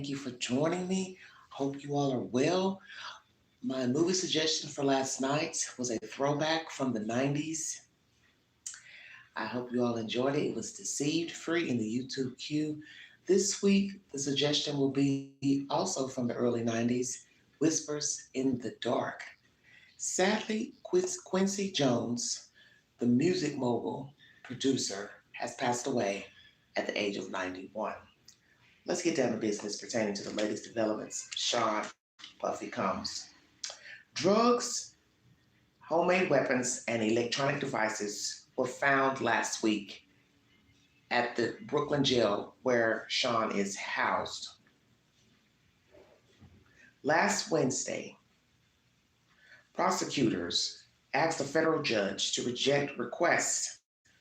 Thank you for joining me. Hope you all are well. My movie suggestion for last night was a throwback from the 90s. I hope you all enjoyed it. It was Deceived, free in the YouTube queue. This week, the suggestion will be also from the early 90s, Whispers in the Dark. Sadly, Quincy Jones, the music mogul producer, has passed away at the age of 91. Let's get down to business pertaining to the latest developments. Sean Puffy comes. Drugs, homemade weapons, and electronic devices were found last week at the Brooklyn jail where Sean is housed. Last Wednesday, prosecutors asked a federal judge to reject requests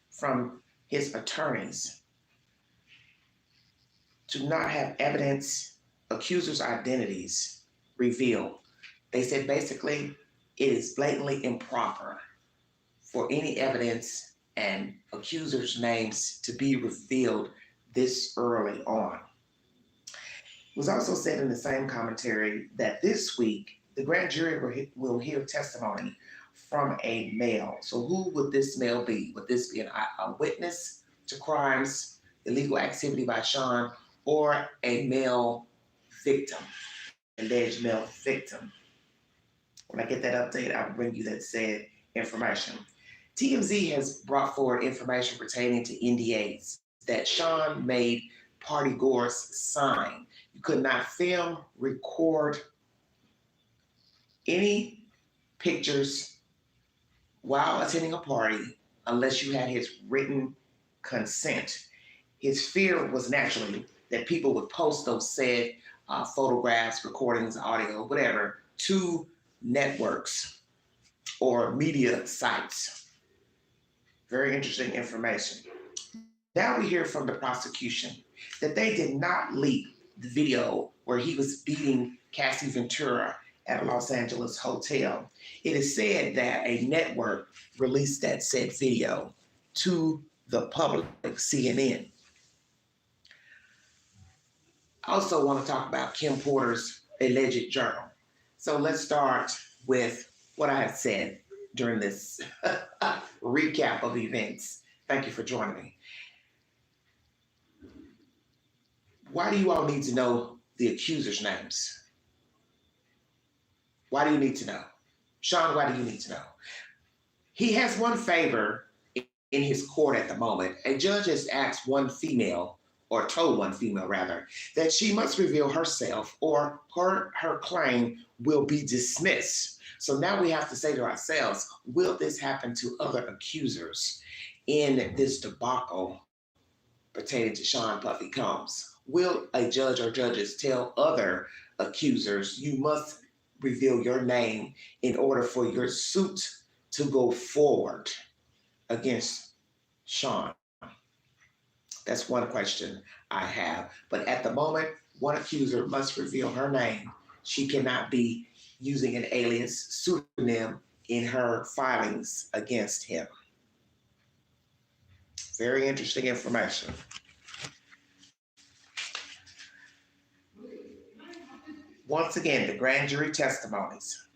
from his attorneys to not have evidence, accusers' identities revealed. They said basically it is blatantly improper for any evidence and accusers' names to be revealed this early on. It was also said in the same commentary that this week the grand jury will hear testimony from a male. So who would this male be? Would this be a witness to crimes, illegal activity by Sean, or a male victim, alleged male victim? When I get that update, I'll bring you that said information. TMZ has brought forward information pertaining to NDAs that Sean made party goers sign. You could not film, record any pictures while attending a party unless you had his written consent. His fear was naturally that people would post those said photographs, recordings, audio, whatever, to networks or media sites. Very interesting information. Now we hear from the prosecution that they did not leak the video where he was beating Cassie Ventura at a Los Angeles hotel. It is said that a network released that said video to the public, CNN. I also want to talk about Kim Porter's alleged journal. So let's start with what I have said during this recap of events. Thank you for joining me. Why do you all need to know the accusers' names? Why do you need to know? Sean, why do you need to know? He has one favor in his court at the moment. A judge has asked one female, or told one female rather, that she must reveal herself or her claim will be dismissed. So now we have to say to ourselves, will this happen to other accusers in this debacle pertaining to Sean Puffy Combs? Will a judge or judges tell other accusers, you must reveal your name in order for your suit to go forward against Sean? That's one question I have. But at the moment, one accuser must reveal her name. She cannot be using an alias pseudonym in her filings against him. Very interesting information. Once again, the grand jury testimonies.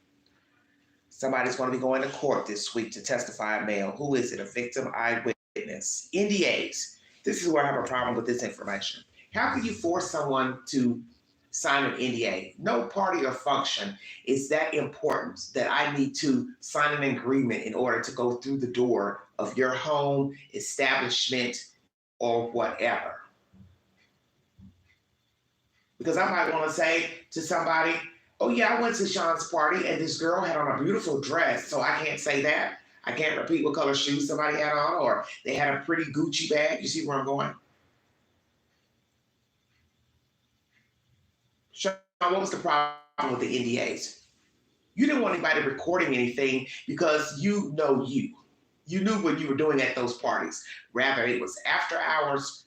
Somebody's going to be going to court this week to testify a male. Who is it? A victim, eyewitness. NDAs. This is where I have a problem with this information. How can you force someone to sign an NDA? No party or function is that important that I need to sign an agreement in order to go through the door of your home, establishment, or whatever. Because I might want to say to somebody, oh yeah, I went to Sean's party and this girl had on a beautiful dress, so I can't say that. I can't repeat what color shoes somebody had on, or they had a pretty Gucci bag. You see where I'm going? Sean, what was the problem with the NDAs? You didn't want anybody recording anything because you know you. You knew what you were doing at those parties. Rather, it was after hours.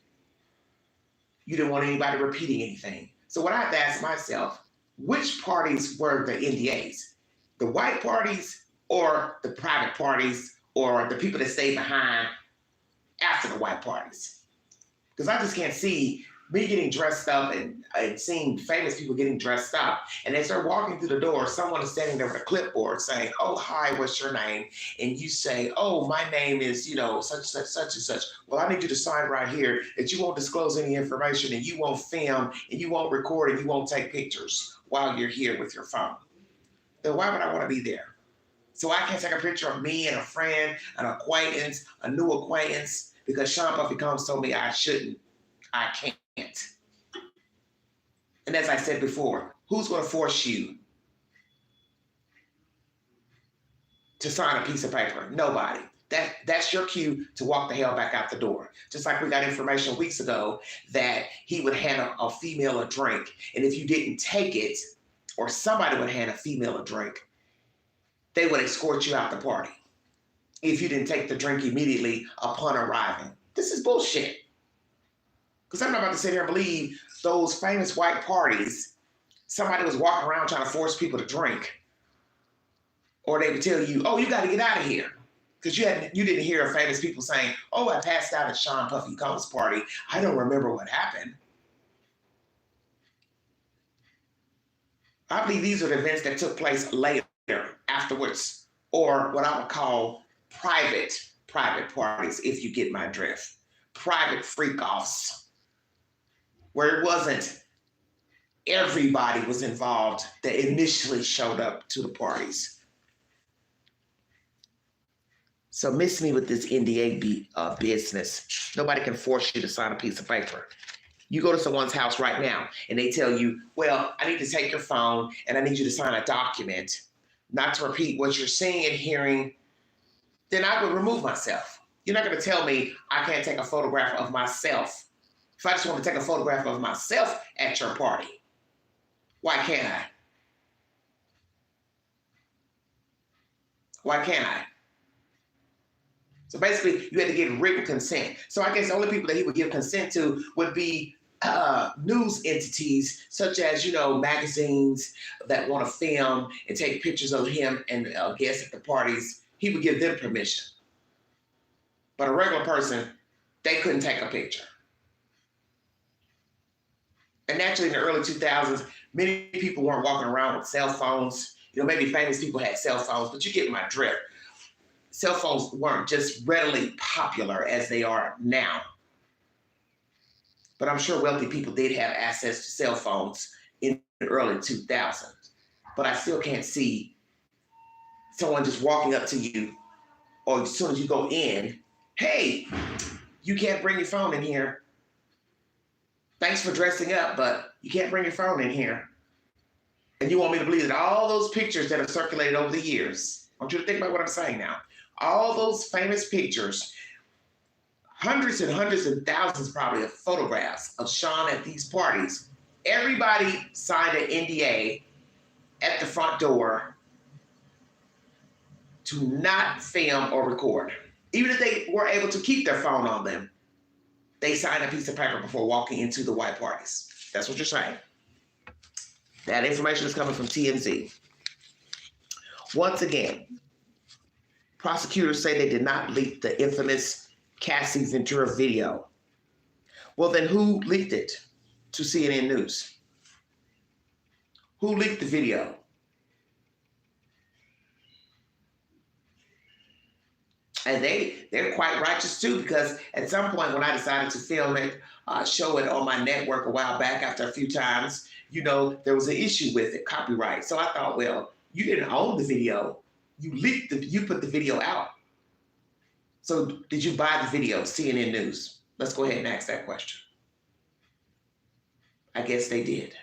You didn't want anybody repeating anything. So what I have to ask myself, which parties were the NDAs? The white parties or the private parties or the people that stayed behind after the white parties? Because I just can't see me getting dressed up and seeing famous people getting dressed up. And as they're walking through the door, someone is standing there with a clipboard saying, oh, hi, what's your name? And you say, oh, my name is, such and such. Well, I need you to sign right here that you won't disclose any information and you won't film and you won't record and you won't take pictures while you're here with your phone. Then why would I want to be there? So I can't take a picture of me and a friend, an acquaintance, a new acquaintance, because Sean Puffy Combs told me I shouldn't. I can't. And as I said before, who's going to force you to sign a piece of paper? Nobody. That's your cue to walk the hell back out the door. Just like we got information weeks ago that he would hand a female a drink. And if you didn't take it, or somebody would hand a female a drink, they would escort you out the party if you didn't take the drink immediately upon arriving. This is bullshit. Because I'm not about to sit here and believe those famous white parties, somebody was walking around trying to force people to drink. Or they would tell you, oh, you got to get out of here. Because you didn't hear famous people saying, oh, I passed out at Sean Puffy Combs' party. I don't remember what happened. I believe these are the events that took place later, afterwards, or what I would call private parties, if you get my drift. Private freak-offs, where it wasn't everybody was involved that initially showed up to the parties. So miss me with this NDA business. Nobody can force you to sign a piece of paper. You go to someone's house right now and they tell you, well, I need to take your phone and I need you to sign a document, not to repeat what you're seeing and hearing, then I would remove myself. You're not going to tell me I can't take a photograph of myself. If I just want to take a photograph of myself at your party, why can't I? Why can't I? So basically, you had to get written consent. So I guess the only people that he would give consent to would be news entities, such as, magazines that want to film and take pictures of him and guests at the parties. He would give them permission. But a regular person, they couldn't take a picture. And naturally, in the early 2000s, many people weren't walking around with cell phones. Maybe famous people had cell phones, but you get my drift. Cell phones weren't just readily popular as they are now. But I'm sure wealthy people did have access to cell phones in the early 2000s. But I still can't see someone just walking up to you, or as soon as you go in, hey, you can't bring your phone in here. Thanks for dressing up, but you can't bring your phone in here. And you want me to believe that all those pictures that have circulated over the years, I want you to think about what I'm saying now. All those famous pictures, hundreds and hundreds and thousands probably of photographs of Sean at these parties. Everybody signed an NDA at the front door to not film or record. Even if they were able to keep their phone on them, they signed a piece of paper before walking into the white parties. That's what you're saying. That information is coming from TMZ. Once again, prosecutors say they did not leak the infamous Cassie Ventura video. Well, then who leaked it to CNN News? Who leaked the video? And they're quite righteous too, because at some point when I decided to film it, show it on my network a while back after a few times, there was an issue with it, copyright. So I thought, well, you didn't own the video. You put the video out. So did you buy the video, CNN News? Let's go ahead and ask that question. I guess they did.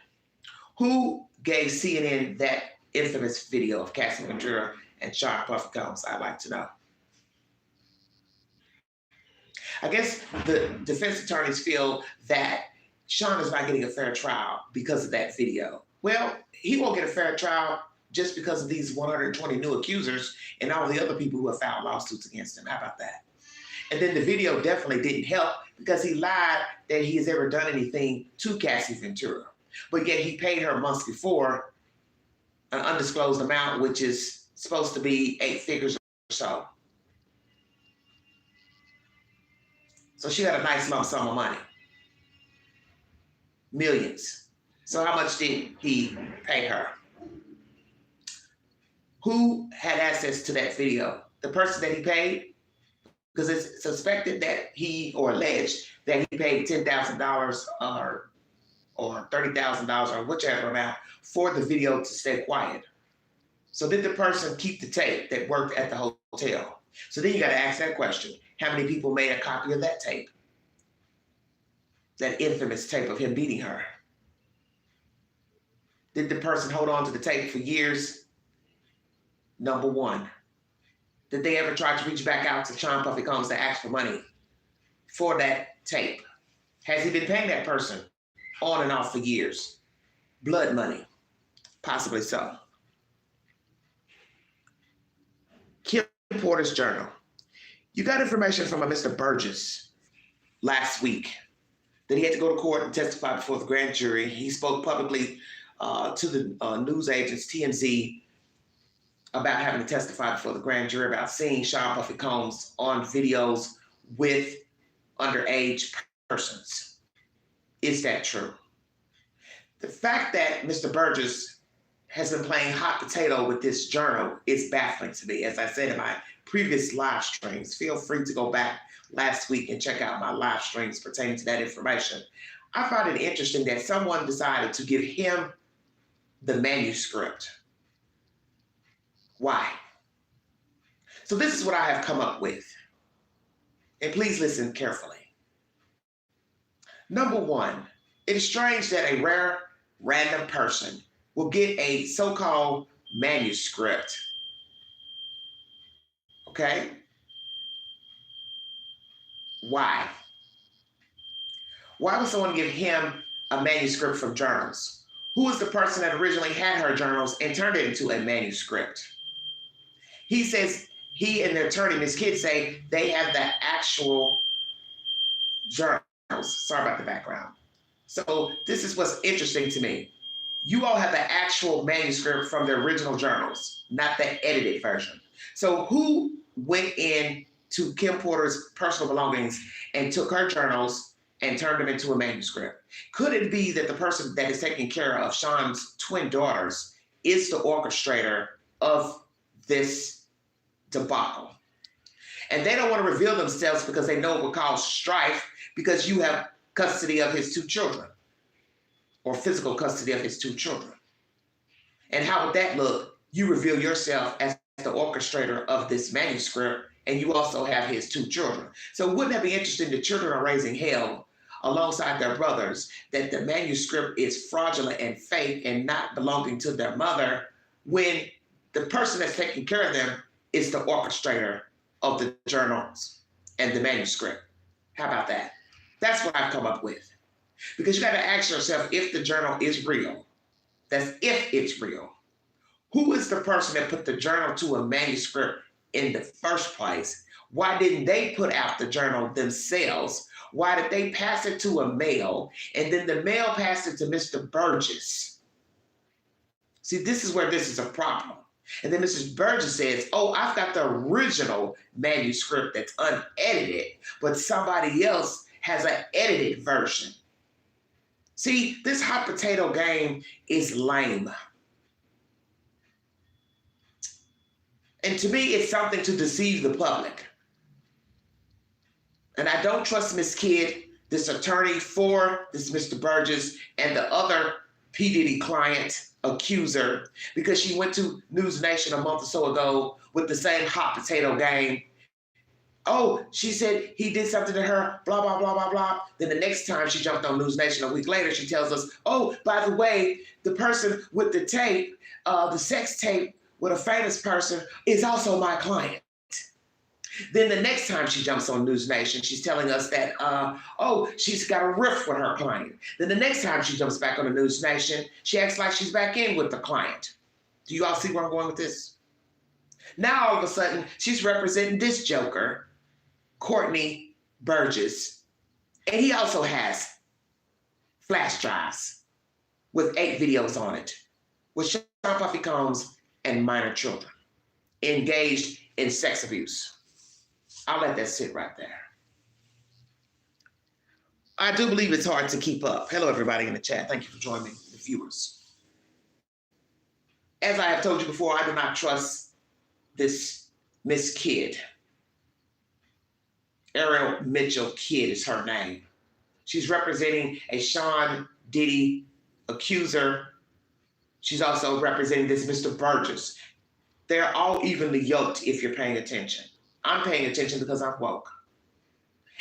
Who gave CNN that infamous video of Cassie Ventura and Sean Puffy Combs? I'd like to know. I guess the defense attorneys feel that Sean is not getting a fair trial because of that video. Well, he won't get a fair trial just because of these 120 new accusers and all the other people who have filed lawsuits against him. How about that? And then the video definitely didn't help because he lied that he has ever done anything to Cassie Ventura. But yet he paid her months before an undisclosed amount, which is supposed to be 8 figures or so. So she got a nice lump sum of money. Millions. So how much did he pay her? Who had access to that video? The person that he paid? Because it's suspected that he, or alleged that he paid $10,000 or $30,000 or whichever amount for the video to stay quiet. So did the person keep the tape that worked at the hotel? So then you got to ask that question. How many people made a copy of that tape? That infamous tape of him beating her. Did the person hold on to the tape for years? Number one. Did they ever try to reach back out to Sean Puffy Combs to ask for money for that tape? Has he been paying that person on and off for years? Blood money. Possibly so. Kim Porter's journal. You got information from a Mr. Burgess last week that he had to go to court and testify before the grand jury. He spoke publicly to the news agents, TMZ, about having to testify before the grand jury about seeing Sean Puffy Combs on videos with underage persons. Is that true? The fact that Mr. Burgess has been playing hot potato with this journal is baffling to me. As I said in my previous live streams, feel free to go back last week and check out my live streams pertaining to that information. I find it interesting that someone decided to give him the manuscript. Why? So this is what I have come up with. And please listen carefully. Number one, it is strange that a rare, random person will get a so-called manuscript. Okay? Why? Why would someone give him a manuscript from journals? Who is the person that originally had her journals and turned it into a manuscript? He says, he and the attorney, Ms. Kidd, say they have the actual journals. Sorry about the background. So this is what's interesting to me. You all have the actual manuscript from the original journals, not the edited version. So who went in to Kim Porter's personal belongings and took her journals and turned them into a manuscript? Could it be that the person that is taking care of Sean's twin daughters is the orchestrator of this debacle? And they don't want to reveal themselves because they know it will cause strife because you have custody of his two children, or physical custody of his two children. And how would that look? You reveal yourself as the orchestrator of this manuscript, and you also have his two children. So wouldn't that be interesting? The children are raising hell alongside their brothers, that the manuscript is fraudulent and fake and not belonging to their mother, when the person that's taking care of them is the orchestrator of the journals and the manuscript. How about that? That's what I've come up with. Because you got to ask yourself, if the journal is real, that's if it's real, who is the person that put the journal to a manuscript in the first place? Why didn't they put out the journal themselves? Why did they pass it to a mail, and then the mail passed it to Mr. Burgess? See, this is where this is a problem. And then Mrs. Burgess says, oh, I've got the original manuscript that's unedited, but somebody else has an edited version. See, this hot potato game is lame. And to me, it's something to deceive the public. And I don't trust Ms. Kidd, this attorney for this Mr. Burgess, and the other P. Diddy client accuser, because she went to News Nation a month or so ago with the same hot potato game. Oh, she said he did something to her, blah, blah, blah, blah, blah. Then the next time she jumped on News Nation a week later, she tells us, oh, by the way, the person with the tape, the sex tape with a famous person is also my client. Then the next time she jumps on News Nation, she's telling us that, oh, she's got a rift with her client. Then the next time she jumps back on the News Nation, she acts like she's back in with the client. Do you all see where I'm going with this? Now, all of a sudden, she's representing this joker, Courtney Burgess, and he also has flash drives with 8 videos on it with Sean Puffy Combs and minor children engaged in sex abuse. I'll let that sit right there. I do believe it's hard to keep up. Hello, everybody in the chat. Thank you for joining me, the viewers. As I have told you before, I do not trust this Miss Kidd. Ariel Mitchell Kidd is her name. She's representing a Sean Diddy accuser. She's also representing this Mr. Burgess. They're all evenly yoked if you're paying attention. I'm paying attention because I'm woke.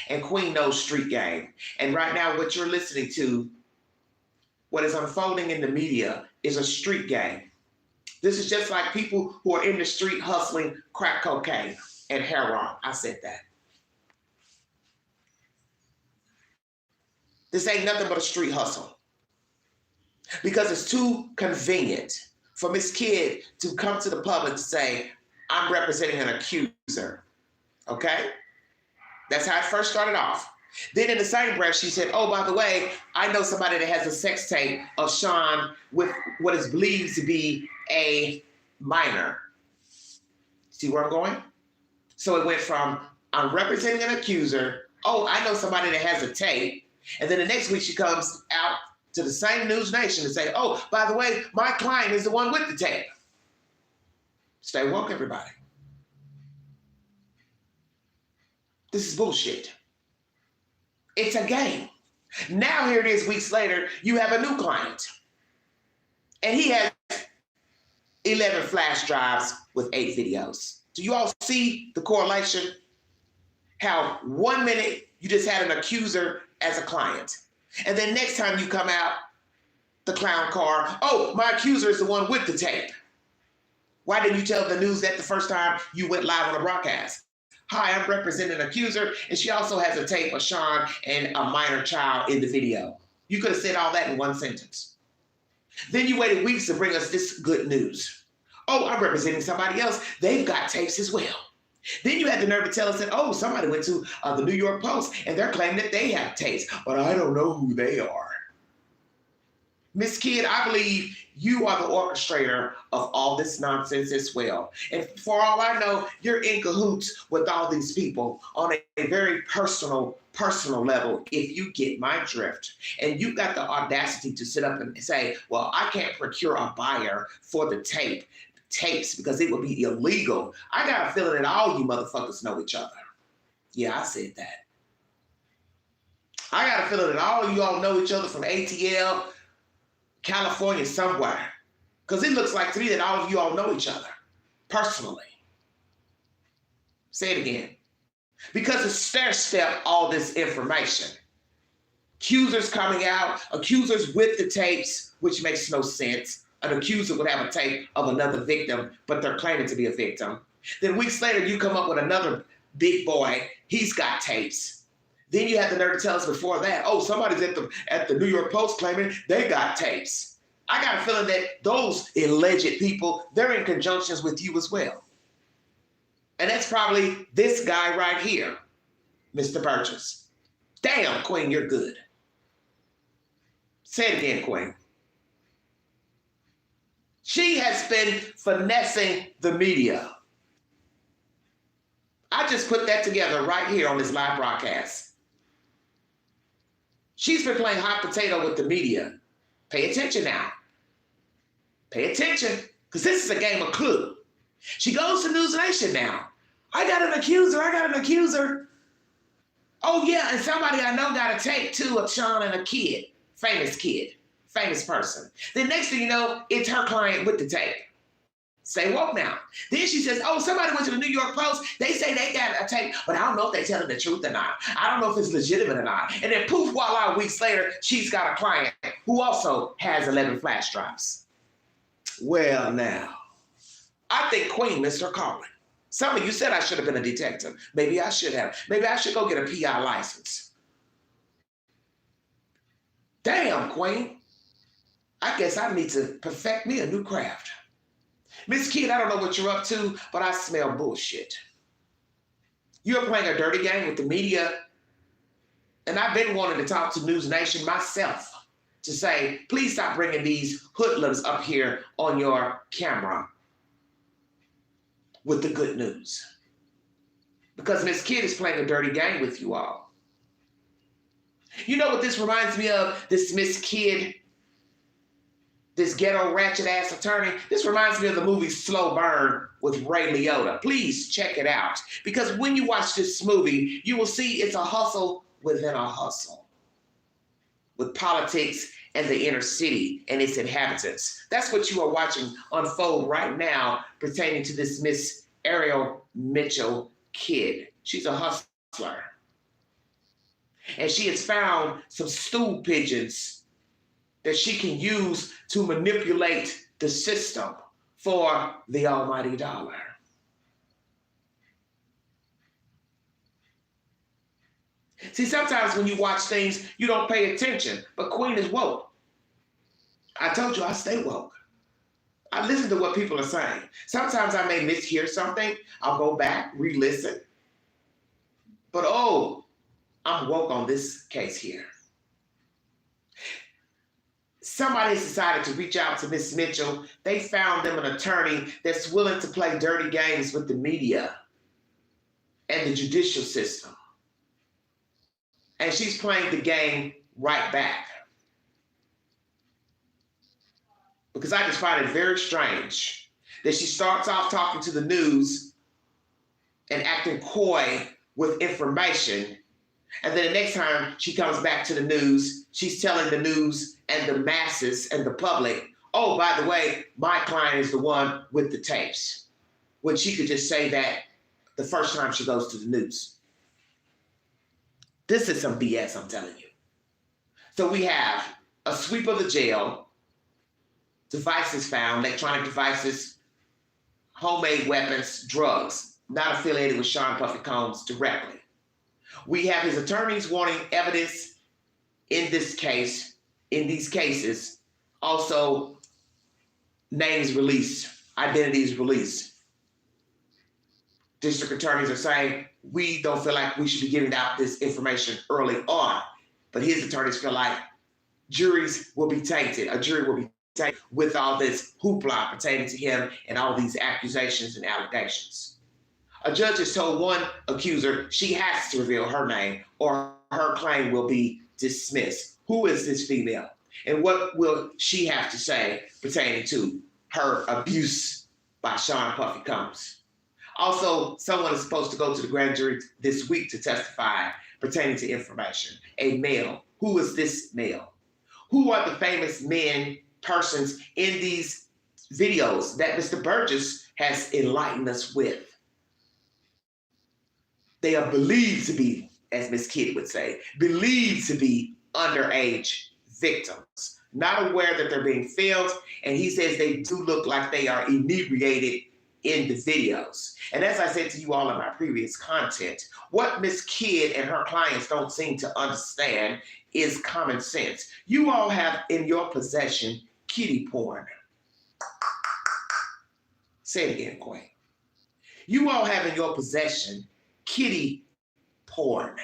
And Queen knows street game. And right now, what you're listening to, what is unfolding in the media, is a street game. This is just like people who are in the street hustling crack cocaine and heroin. I said that. This ain't nothing but a street hustle. Because it's too convenient for Miss Kidd to come to the public to say, I'm representing an accuser. Okay? That's how it first started off. Then in the same breath, she said, oh, by the way, I know somebody that has a sex tape of Sean with what is believed to be a minor. See where I'm going? So it went from, I'm representing an accuser. Oh, I know somebody that has a tape. And then the next week she comes out to the same News Nation and say, oh, by the way, my client is the one with the tape. Stay woke, everybody. This is bullshit. It's a game. Now here it is weeks later, you have a new client. And he has 11 flash drives with 8 videos. Do you all see the correlation? How 1 minute you just had an accuser as a client. And then next time you come out, the clown car, oh, my accuser is the one with the tape. Why didn't you tell the news that the first time you went live on a broadcast? Hi, I'm representing an accuser, and she also has a tape of Sean and a minor child in the video. You could have said all that in one sentence. Then you waited weeks to bring us this good news. Oh, I'm representing somebody else. They've got tapes as well. Then you had the nerve to tell us that, oh, somebody went to the New York Post, and they're claiming that they have tapes, but I don't know who they are. Miss Kidd, I believe you are the orchestrator of all this nonsense as well. And for all I know, you're in cahoots with all these people on a very personal level, if you get my drift. And you've got the audacity to sit up and say, well, I can't procure a buyer for the tapes because it would be illegal. I got a feeling that all you motherfuckers know each other. Yeah, I said that. I got a feeling that all of you all know each other from ATL, California, somewhere. Because it looks like to me that all of you all know each other personally. Say it again. Because it's stair-step all this information. Accusers coming out, accusers with the tapes, which makes no sense. An accuser would have a tape of another victim, but they're claiming to be a victim. Then weeks later, you come up with another big boy. He's got tapes. Then you have the nerve to tell us before that, oh, somebody's at the New York Post claiming they got tapes. I got a feeling that those alleged people, they're in conjunctions with you as well. And that's probably this guy right here, Mr. Burgess. Damn, Queen, you're good. Say it again, Queen. She has been finessing the media. I just put that together right here on this live broadcast. She's been playing hot potato with the media. Pay attention now. Pay attention, because this is a game of Clue. She goes to News Nation now. I got an accuser. Oh yeah, and somebody I know got a tape too of Sean and a kid, famous person. Then next thing you know, it's her client with the tape. Stay woke now. Then she says, oh, somebody went to the New York Post. They say they got a tape, but I don't know if they're telling the truth or not. I don't know if it's legitimate or not. And then poof, voila, weeks later, she's got a client who also has 11 flash drives. Well, now, I think Queen missed her calling. Some of you said I should have been a detective. Maybe I should have. Maybe I should go get a PI license. Damn, Queen. I guess I need to perfect me a new craft. Miss Kidd, I don't know what you're up to, but I smell bullshit. You're playing a dirty game with the media, and I've been wanting to talk to News Nation myself to say, please stop bringing these hoodlums up here on your camera with the good news. Because Miss Kidd is playing a dirty game with you all. You know what this reminds me of? This Miss Kid, this ghetto ratchet ass attorney. This reminds me of the movie Slow Burn with Ray Liotta. Please check it out. Because when you watch this movie, you will see it's a hustle within a hustle with politics and the inner city and its inhabitants. That's what you are watching unfold right now pertaining to this Miss Ariel Mitchell Kid. She's a hustler. And she has found some stool pigeons that she can use to manipulate the system for the almighty dollar. See, sometimes when you watch things, you don't pay attention, but Queen is woke. I told you I stay woke. I listen to what people are saying. Sometimes I may mishear something. I'll go back, re-listen. But I'm woke on this case here. Somebody decided to reach out to Miss Mitchell. They found them an attorney that's willing to play dirty games with the media and the judicial system. And she's playing the game right back. Because I just find it very strange that she starts off talking to the news and acting coy with information. And then the next time she comes back to the news, she's telling the news and the masses and the public, oh, by the way, my client is the one with the tapes. When she could just say that the first time she goes to the news. This is some BS, I'm telling you. So we have a sweep of the jail, devices found, electronic devices, homemade weapons, drugs, not affiliated with Sean Puffy Combs directly. We have his attorneys wanting evidence in this case, in these cases, also names released, identities released. District attorneys are saying, we don't feel like we should be giving out this information early on, but his attorneys feel like juries will be tainted, a jury will be tainted with all this hoopla pertaining to him and all these accusations and allegations. A judge has told one accuser she has to reveal her name or her claim will be dismissed. Who is this female? And what will she have to say pertaining to her abuse by Sean Puffy Combs? Also, someone is supposed to go to the grand jury this week to testify pertaining to information. A male. Who is this male? Who are the famous persons in these videos that Mr. Burgess has enlightened us with? They are believed to be, as Miss Kitty would say, believed to be underage victims, not aware that they're being filmed. And he says they do look like they are inebriated in the videos. And as I said to you all in my previous content, what Miss Kidd and her clients don't seem to understand is common sense. You all have in your possession kiddie porn. Say it again, Queen. You all have in your possession kiddie porn.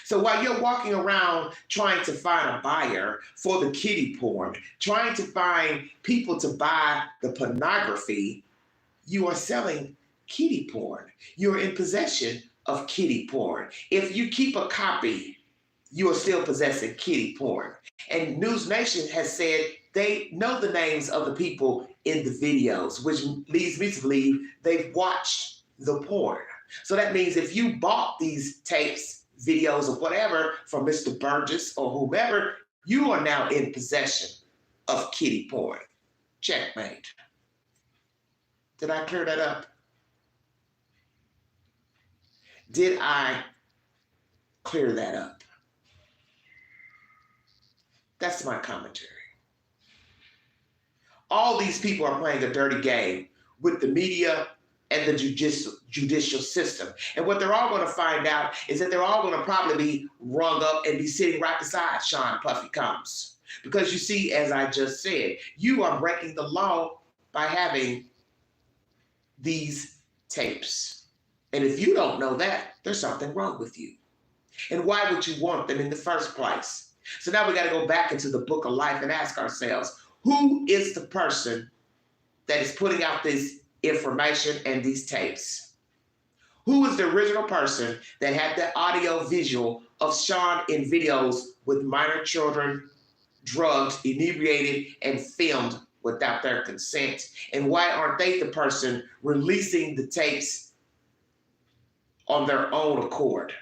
So while you're walking around trying to find a buyer for the kiddie porn, trying to find people to buy the pornography, you are selling kiddie porn. You're in possession of kiddie porn. If you keep a copy, you are still possessing kiddie porn. And News Nation has said they know the names of the people in the videos, which leads me to believe they've watched the porn. So that means if you bought these tapes, videos, or whatever from Mr. Burgess or whomever, you are now in possession of kiddie porn. Checkmate. Did I clear that up? Did I clear that up? That's my commentary. All these people are playing a dirty game with the media and the judicial system. And what they're all going to find out is that they're all going to probably be rung up and be sitting right beside Sean Puffy Combs. Because you see, as I just said, you are breaking the law by having these tapes. And if you don't know that, there's something wrong with you. And why would you want them in the first place? So now we got to go back into the book of life and ask ourselves, who is the person that is putting out this information and these tapes? Who was the original person that had the audio visual of Sean in videos with minor children, drugged, inebriated, and filmed without their consent? And why aren't they the person releasing the tapes on their own accord?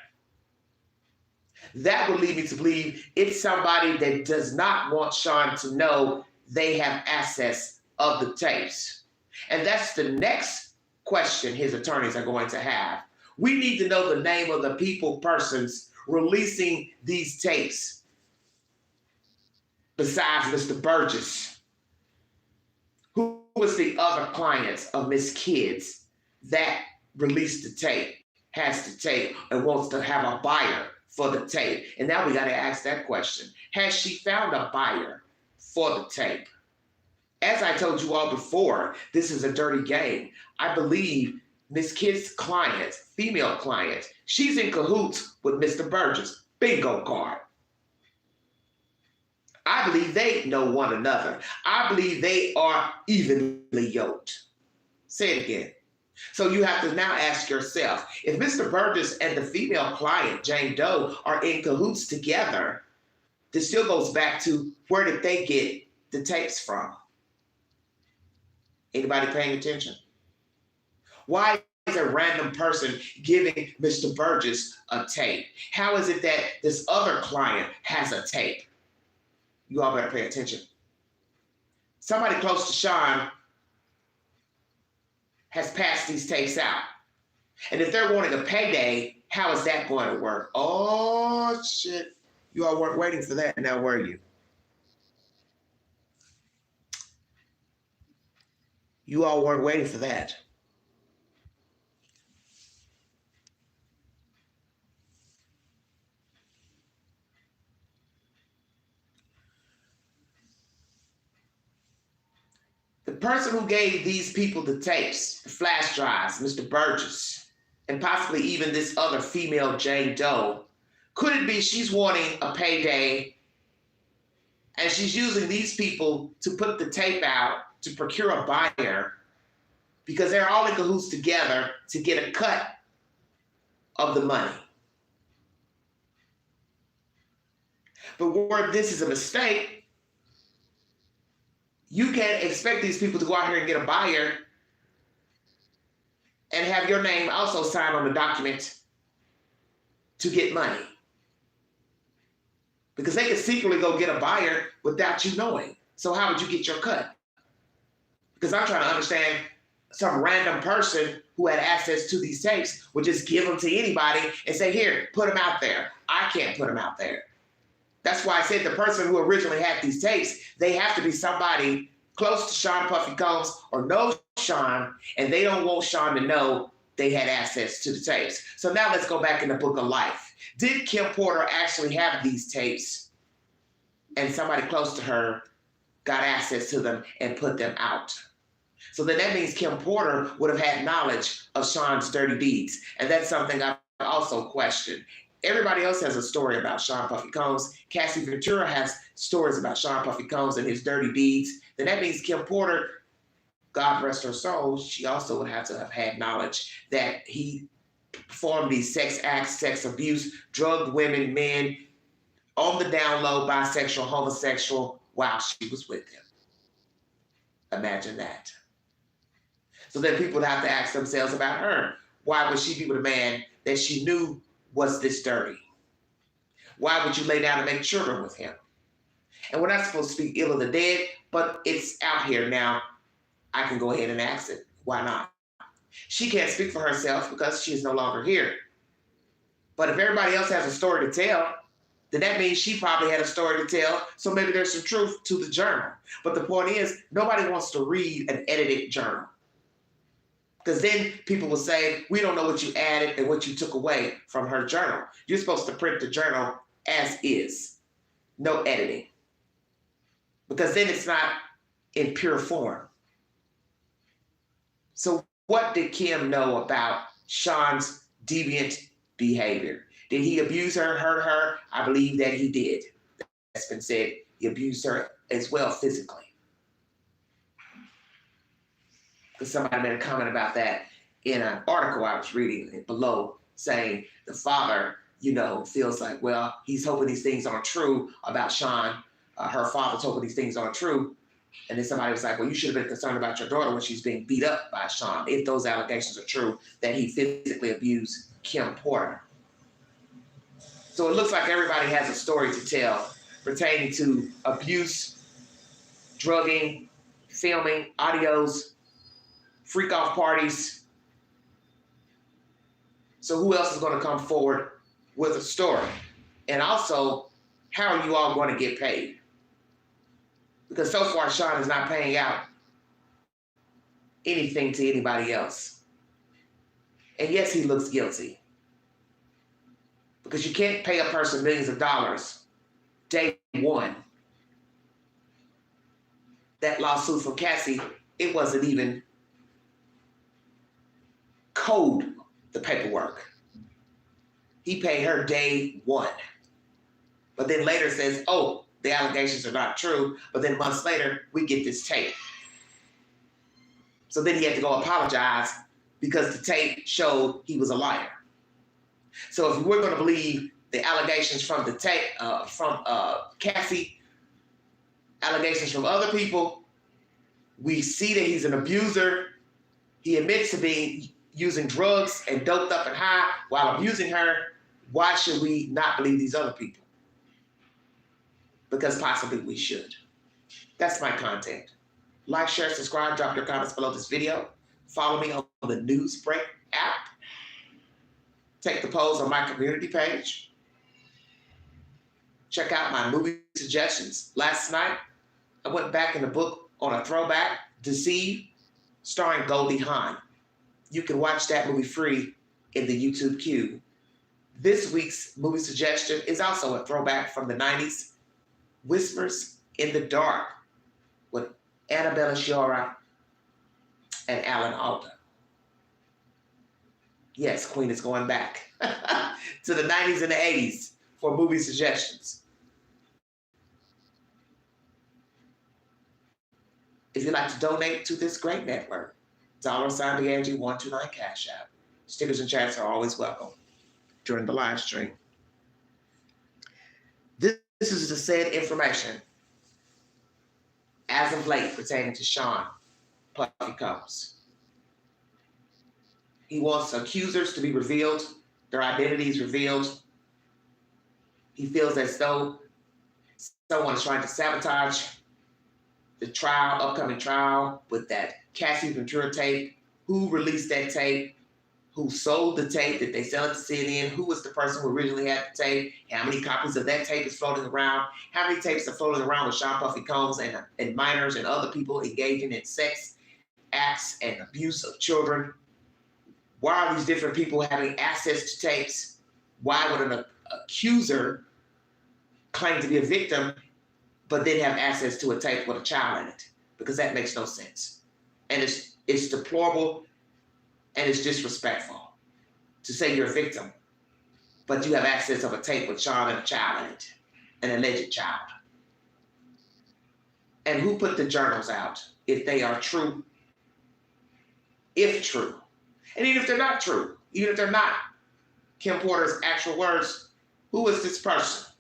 That would lead me to believe it's somebody that does not want Sean to know they have access of the tapes. And that's the next question his attorneys are going to have. We need to know the name of the persons releasing these tapes besides Mr. Burgess. Who was the other clients of Miss Kids that released the tape, has the tape, and wants to have a buyer for the tape? And now we got to ask that question. Has she found a buyer for the tape? As I told you all before, this is a dirty game. I believe Miss Kid's client, female client, she's in cahoots with Mr. Burgess. Bingo card. I believe they know one another. I believe they are evenly yoked. Say it again. So you have to now ask yourself, if Mr. Burgess and the female client, Jane Doe, are in cahoots together, this still goes back to, where did they get the tapes from? Anybody paying attention? Why is a random person giving Mr. Burgess a tape? How is it that this other client has a tape? You all better pay attention. Somebody close to Sean has passed these tapes out. And if they're wanting a payday, how is that going to work? Oh, shit. You all weren't waiting for that, now were you? You all weren't waiting for that. The person who gave these people the tapes, the flash drives, Mr. Burgess, and possibly even this other female, Jane Doe, could it be she's wanting a payday and she's using these people to put the tape out to procure a buyer because they're all in cahoots together to get a cut of the money? But where this is a mistake, you can't expect these people to go out here and get a buyer and have your name also signed on the document to get money. Because they can secretly go get a buyer without you knowing. So how would you get your cut? Because I'm trying to understand, some random person who had access to these tapes would just give them to anybody and say, here, put them out there. I can't put them out there. That's why I said the person who originally had these tapes, they have to be somebody close to Sean Puffy Combs or knows Sean, and they don't want Sean to know they had access to the tapes. So now let's go back in the book of life. Did Kim Porter actually have these tapes and somebody close to her got access to them and put them out? So then that means Kim Porter would have had knowledge of Sean's dirty deeds. And that's something I also question. Everybody else has a story about Sean Puffy Combs. Cassie Ventura has stories about Sean Puffy Combs and his dirty deeds. Then that means Kim Porter, God rest her soul, she also would have to have had knowledge that he performed these sex acts, sex abuse, drugged women, men, on the down low, bisexual, homosexual, while she was with him. Imagine that. So then people would have to ask themselves about her. Why would she be with a man that she knew was this dirty? Why would you lay down and make children with him? And we're not supposed to speak ill of the dead, but it's out here now. I can go ahead and ask it. Why not? She can't speak for herself because she is no longer here. But if everybody else has a story to tell, then that means she probably had a story to tell, so maybe there's some truth to the journal. But the point is, nobody wants to read an edited journal. Because then people will say, we don't know what you added and what you took away from her journal. You're supposed to print the journal as is, no editing. Because then it's not in pure form. So what did Kim know about Sean's deviant behavior? Did he abuse her, hurt her? I believe that he did. That's been said. He abused her as well physically. Because somebody made a comment about that in an article I was reading below, saying the father feels like, well, he's hoping these things aren't true about Sean. Her father's hoping these things aren't true. And then somebody was like, well, you should have been concerned about your daughter when she's being beat up by Sean, if those allegations are true, that he physically abused Kim Porter. So it looks like everybody has a story to tell pertaining to abuse, drugging, filming, audios, freak-off parties. So who else is going to come forward with a story? And also, how are you all going to get paid? Because so far, Sean is not paying out anything to anybody else. And yes, he looks guilty. Because you can't pay a person millions of dollars day one. That lawsuit from Cassie, it wasn't even code the paperwork. He paid her day one. But then later says, oh, the allegations are not true. But then months later, we get this tape. So then he had to go apologize because the tape showed he was a liar. So if we're going to believe the allegations from the tape, from Cassie, allegations from other people, we see that he's an abuser. He admits to being using drugs and doped up and high while abusing her. Why should we not believe these other people? Because possibly we should. That's my content. Like, share, subscribe, drop your comments below this video. Follow me on the Newsbreak app. Take the polls on my community page. Check out my movie suggestions. Last night, I went back in the book on a throwback, Deceived, starring Goldie Hawn. You can watch that movie free in the YouTube queue. This week's movie suggestion is also a throwback from the 90s, Whispers in the Dark, with Annabella Sciorra and Alan Alda. Yes, Queen is going back to the 90s and the 80s for movie suggestions. If you'd like to donate to this great network, $BeAngie129 Cash App. Stickers and chats are always welcome during the live stream. This is the said information as of late pertaining to Sean Puffy Combs. He wants accusers to be revealed, their identities revealed. He feels as though someone is trying to sabotage the trial, upcoming trial, with that Cassie Ventura tape. Who released that tape? Who sold the tape? Did they sell it to CNN? Who was the person who originally had the tape? How many copies of that tape is floating around? How many tapes are floating around with Sean Puffy Combs and minors and other people engaging in sex acts and abuse of children? Why are these different people having access to tapes? Why would an accuser claim to be a victim but then have access to a tape with a child in it? Because that makes no sense. And it's deplorable and it's disrespectful to say you're a victim, but you have access of a tape with Sean and a child in it, an alleged child. And who put the journals out if they are true? If true. And even if they're not true, even if they're not Kim Porter's actual words, who is this person?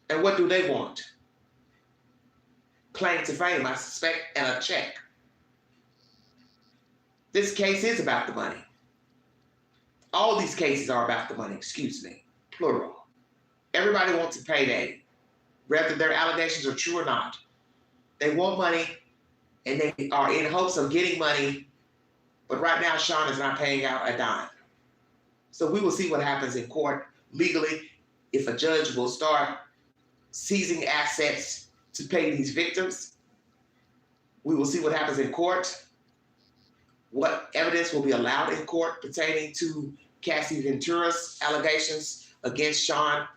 And what do they want? Claim to fame, I suspect, and a check. This case is about the money. All these cases are about the money, excuse me, plural. Everybody wants a payday, whether their allegations are true or not. They want money, and they are in hopes of getting money, but right now Sean is not paying out a dime. So we will see what happens in court legally, if a judge will start seizing assets to pay these victims. We will see what happens in court, what evidence will be allowed in court pertaining to Cassie Ventura's allegations against Sean.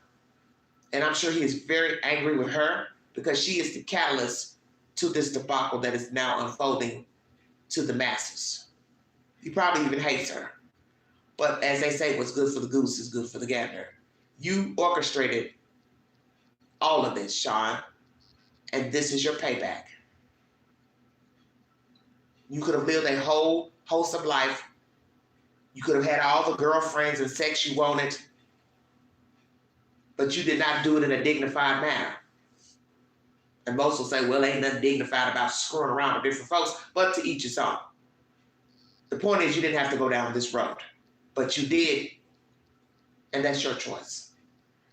And I'm sure he is very angry with her because she is the catalyst to this debacle that is now unfolding to the masses. He probably even hates her. But as they say, what's good for the goose is good for the gander. You orchestrated all of this, Sean, and this is your payback. You could have lived a wholesome life You could have had all the girlfriends and sex you wanted, but you did not do it in a dignified manner. And most will say, well, ain't nothing dignified about screwing around with different folks, but to each his own. The point is, you didn't have to go down this road, but you did, and that's your choice.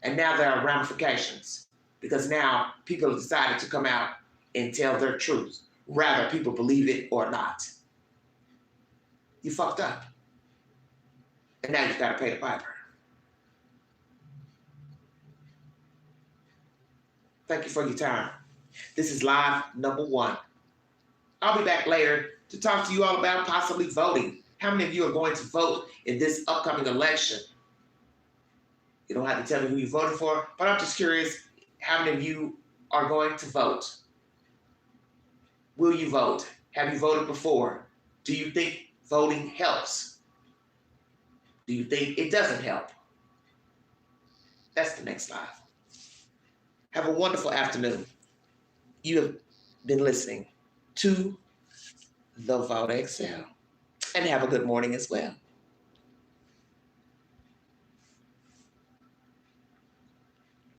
And now there are ramifications, because now people have decided to come out and tell their truth, rather people believe it or not. You fucked up. And now you've got to pay the piper. Thank you for your time. This is live number 1. I'll be back later to talk to you all about possibly voting. How many of you are going to vote in this upcoming election? You don't have to tell me who you voted for, but I'm just curious, how many of you are going to vote? Will you vote? Have you voted before? Do you think voting helps? Do you think it doesn't help? That's the next live. Have a wonderful afternoon. You have been listening to The Vote Excel. And have a good morning as well.